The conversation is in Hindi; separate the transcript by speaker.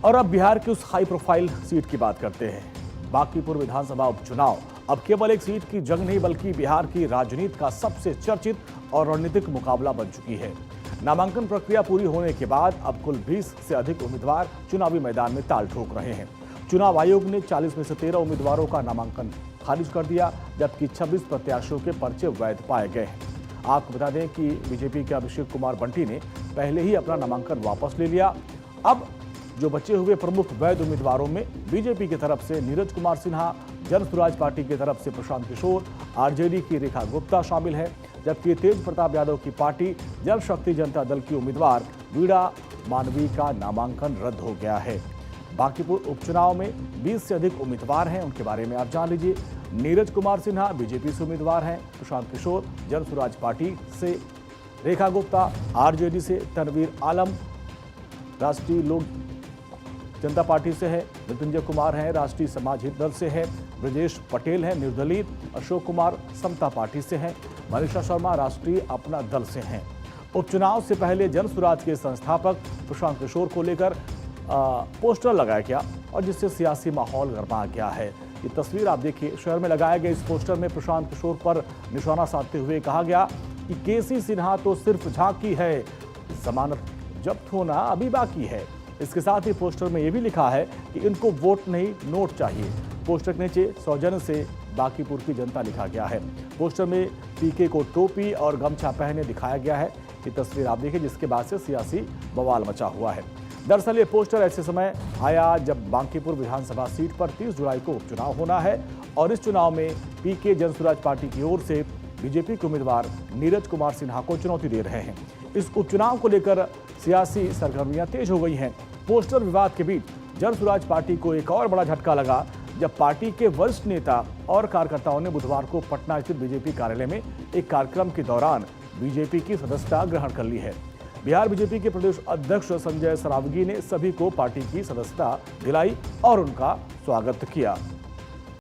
Speaker 1: और अब बिहार की उस हाई प्रोफाइल सीट की बात करते हैं। बांकीपुर विधानसभा उपचुनाव अब केवल एक सीट की जंग नहीं बल्कि बिहार की राजनीति का सबसे चर्चित और रणनीतिक मुकाबला बन चुकी है। नामांकन प्रक्रिया पूरी होने के बाद अब कुल 20 से अधिक उम्मीदवार चुनावी मैदान में ताल ठोक रहे हैं। चुनाव आयोग ने 40 में से 13 उम्मीदवारों का नामांकन खारिज कर दिया, जबकि 26 प्रत्याशियों के पर्चे वैध पाए गए हैं। आपको बता दें कि बीजेपी के अभिषेक कुमार बंटी ने पहले ही अपना नामांकन वापस ले लिया। अब जो बचे हुए प्रमुख वैध उम्मीदवारों में बीजेपी की तरफ से नीरज कुमार सिन्हा, जन स्वराज पार्टी की तरफ से प्रशांत किशोर, आरजेडी की रेखा गुप्ता शामिल है, जबकि तेज प्रताप यादव की पार्टी जल शक्ति जनता दल की उम्मीदवार वीणा मानवी का नामांकन रद्द हो गया है। बांकीपुर उपचुनाव में 20 से अधिक उम्मीदवार हैं, उनके बारे में आप जान लीजिए। नीरज कुमार सिन्हा बीजेपी से उम्मीदवार हैं, प्रशांत किशोर जन स्वराज पार्टी से, रेखा गुप्ता आरजेडी से, तनवीर आलम राष्ट्रीय लोक जनता पार्टी से है, मृत्युंजय कुमार हैं राष्ट्रीय समाज हित दल से है, ब्रजेश पटेल हैं निर्दलीय, अशोक कुमार समता पार्टी से हैं, मनीषा शर्मा राष्ट्रीय अपना दल से हैं। उपचुनाव से पहले जन स्वराज के संस्थापक प्रशांत किशोर को लेकर पोस्टर लगाया गया और जिससे सियासी माहौल गरमा गया है। ये तस्वीर आप देखिए, शहर में लगाए गए इस पोस्टर में प्रशांत किशोर पर निशाना साधते हुए कहा गया कि केसी सिन्हा तो सिर्फ झांकी है, जमानत जब्त होना अभी बाकी है। इसके साथ ही पोस्टर में यह भी लिखा है कि इनको वोट नहीं नोट चाहिए। पोस्टर के नीचे सौजन्य से बांकीपुर की जनता लिखा गया है। पोस्टर में पीके को टोपी और गमछा पहने दिखाया गया है। ये तस्वीर आप देखिए, जिसके बाद से सियासी बवाल मचा हुआ है। दरअसल ये पोस्टर ऐसे समय आया जब बांकीपुर विधानसभा सीट पर 30 जुलाई को उपचुनाव होना है और इस चुनाव में पीके जन स्वराज पार्टी की ओर से बीजेपी के उम्मीदवार नीरज कुमार सिन्हा को चुनौती दे रहे हैं। इस उपचुनाव को लेकर सियासी सरगर्मियां तेज हो गई हैं। पोस्टर विवाद के बीच जन स्वराज पार्टी को एक और बड़ा झटका लगा जब पार्टी के वरिष्ठ नेता और कार्यकर्ताओं ने बुधवार को पटना स्थित बीजेपी कार्यालय में एक कार्यक्रम के दौरान बीजेपी की सदस्यता ग्रहण कर ली है। बिहार बीजेपी के प्रदेश अध्यक्ष संजय सरावगी ने सभी को पार्टी की सदस्यता दिलाई और उनका स्वागत किया।